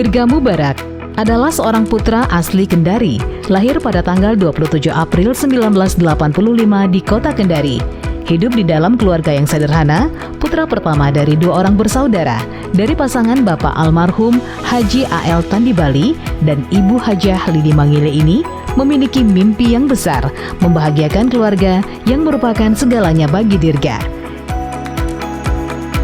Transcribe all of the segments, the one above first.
Dirga Mubarak adalah seorang putra asli Kendari, lahir pada tanggal 27 April 1985 di kota Kendari. Hidup di dalam keluarga yang sederhana, putra pertama dari 2 orang bersaudara, dari pasangan Bapak almarhum Haji A.L. Tandibali dan Ibu Hajah Lidi Mangile ini memiliki mimpi yang besar, membahagiakan keluarga yang merupakan segalanya bagi Dirga.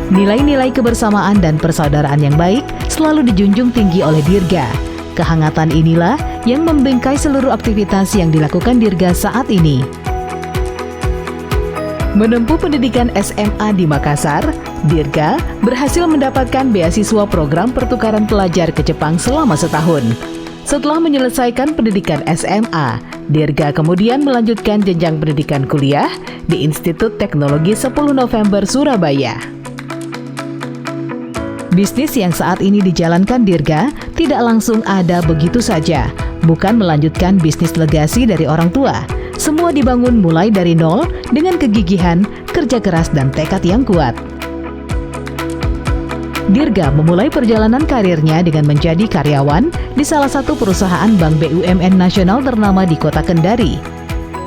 Nilai-nilai kebersamaan dan persaudaraan yang baik selalu dijunjung tinggi oleh Dirga. Kehangatan inilah yang membingkai seluruh aktivitas yang dilakukan Dirga saat ini. Menempuh pendidikan SMA di Makassar, Dirga berhasil mendapatkan beasiswa program pertukaran pelajar ke Jepang selama setahun. Setelah menyelesaikan pendidikan SMA, Dirga kemudian melanjutkan jenjang pendidikan kuliah di Institut Teknologi 10 November Surabaya. Bisnis yang saat ini dijalankan Dirga tidak langsung ada begitu saja, bukan melanjutkan bisnis legasi dari orang tua. Semua dibangun mulai dari nol dengan kegigihan, kerja keras, dan tekad yang kuat. Dirga memulai perjalanan karirnya dengan menjadi karyawan di salah satu perusahaan bank BUMN nasional ternama di kota Kendari.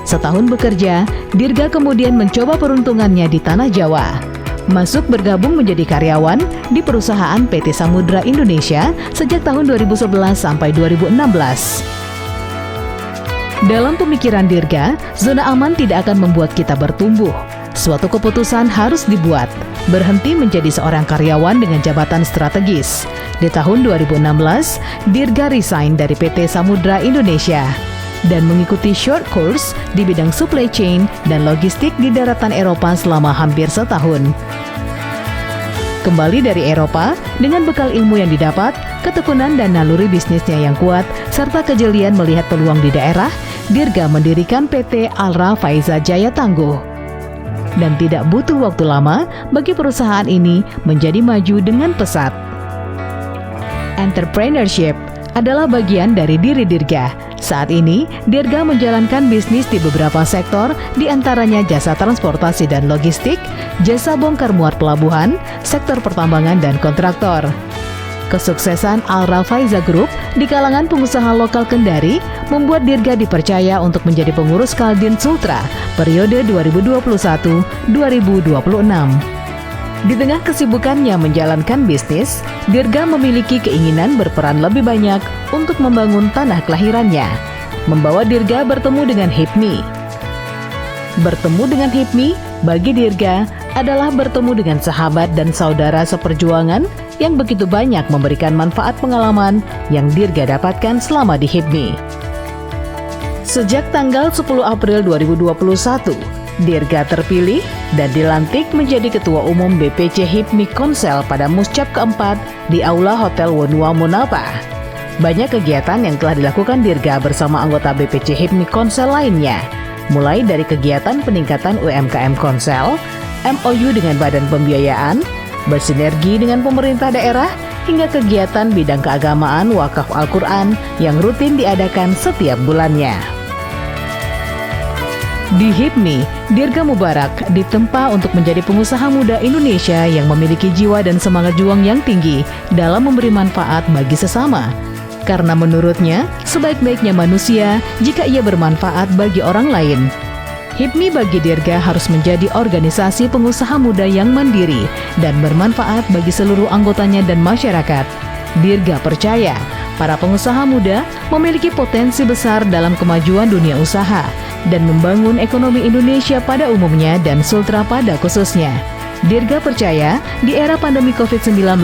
Setahun bekerja, Dirga kemudian mencoba peruntungannya di Tanah Jawa. Masuk bergabung menjadi karyawan di perusahaan PT Samudra Indonesia sejak tahun 2011 sampai 2016. Dalam pemikiran Dirga, zona aman tidak akan membuat kita bertumbuh. Suatu keputusan harus dibuat, berhenti menjadi seorang karyawan dengan jabatan strategis. Di tahun 2016, Dirga resign dari PT Samudra Indonesia dan mengikuti short course di bidang supply chain dan logistik di daratan Eropa selama hampir setahun. Kembali dari Eropa, dengan bekal ilmu yang didapat, ketekunan dan naluri bisnisnya yang kuat, serta kejelian melihat peluang di daerah, Dirga mendirikan PT Alra Faiza Jaya Tangguh. Dan tidak butuh waktu lama bagi perusahaan ini menjadi maju dengan pesat. Entrepreneurship adalah bagian dari diri Dirga. Saat ini, Dirga menjalankan bisnis di beberapa sektor, di antaranya jasa transportasi dan logistik, jasa bongkar muat pelabuhan, sektor pertambangan dan kontraktor. Kesuksesan Alra Faiza Group di kalangan pengusaha lokal Kendari membuat Dirga dipercaya untuk menjadi pengurus Kaldin Sultra periode 2021-2026. Di tengah kesibukannya menjalankan bisnis, Dirga memiliki keinginan berperan lebih banyak untuk membangun tanah kelahirannya. Membawa Dirga bertemu dengan HIPMI. Bertemu dengan HIPMI bagi Dirga adalah bertemu dengan sahabat dan saudara seperjuangan yang begitu banyak memberikan manfaat pengalaman yang Dirga dapatkan selama di HIPMI. Sejak tanggal 10 April 2021, Dirga terpilih dan dilantik menjadi Ketua Umum BPC HIPMI Konsel pada Muscap keempat di Aula Hotel Wonua Monapa. Banyak kegiatan yang telah dilakukan Dirga bersama anggota BPC HIPMI Konsel lainnya, mulai dari kegiatan peningkatan UMKM Konsel, MOU dengan Badan Pembiayaan, bersinergi dengan pemerintah daerah, hingga kegiatan bidang keagamaan wakaf Al-Quran yang rutin diadakan setiap bulannya. Di HIPMI, Dirga Mubarak ditempa untuk menjadi pengusaha muda Indonesia yang memiliki jiwa dan semangat juang yang tinggi dalam memberi manfaat bagi sesama. Karena menurutnya, sebaik-baiknya manusia jika ia bermanfaat bagi orang lain. HIPMI bagi Dirga harus menjadi organisasi pengusaha muda yang mandiri dan bermanfaat bagi seluruh anggotanya dan masyarakat. Dirga percaya, para pengusaha muda memiliki potensi besar dalam kemajuan dunia usaha dan membangun ekonomi Indonesia pada umumnya dan Sultra pada khususnya. Dirga percaya, di era pandemi COVID-19,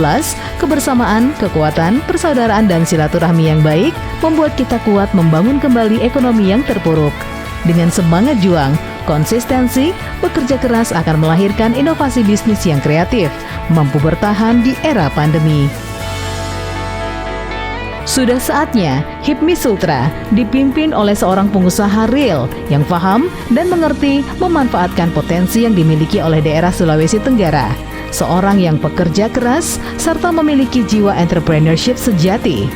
kebersamaan, kekuatan, persaudaraan, dan silaturahmi yang baik membuat kita kuat membangun kembali ekonomi yang terpuruk. Dengan semangat juang, konsistensi, bekerja keras akan melahirkan inovasi bisnis yang kreatif, mampu bertahan di era pandemi. Sudah saatnya HIPMI Sultra dipimpin oleh seorang pengusaha real yang paham dan mengerti memanfaatkan potensi yang dimiliki oleh daerah Sulawesi Tenggara. Seorang yang pekerja keras serta memiliki jiwa entrepreneurship sejati.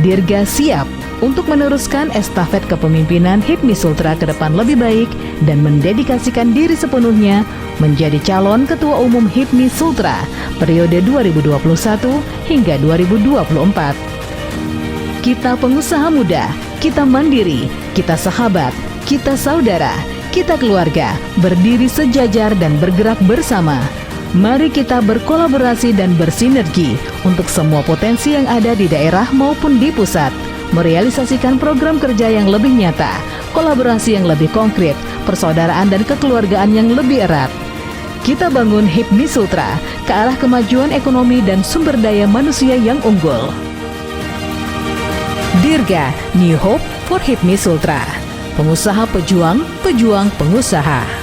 Dirga siap untuk meneruskan estafet kepemimpinan HIPMI Sultra ke depan lebih baik dan mendedikasikan diri sepenuhnya menjadi calon Ketua Umum HIPMI Sultra periode 2021 hingga 2024. Kita pengusaha muda, kita mandiri, kita sahabat, kita saudara, kita keluarga, berdiri sejajar dan bergerak bersama. Mari kita berkolaborasi dan bersinergi untuk semua potensi yang ada di daerah maupun di pusat, merealisasikan program kerja yang lebih nyata, kolaborasi yang lebih konkret, persaudaraan dan kekeluargaan yang lebih erat. Kita bangun HIPMI Sultra ke arah kemajuan ekonomi dan sumber daya manusia yang unggul. Dirga, New Hope for HIPMI Sultra. Pengusaha pejuang, pejuang pengusaha.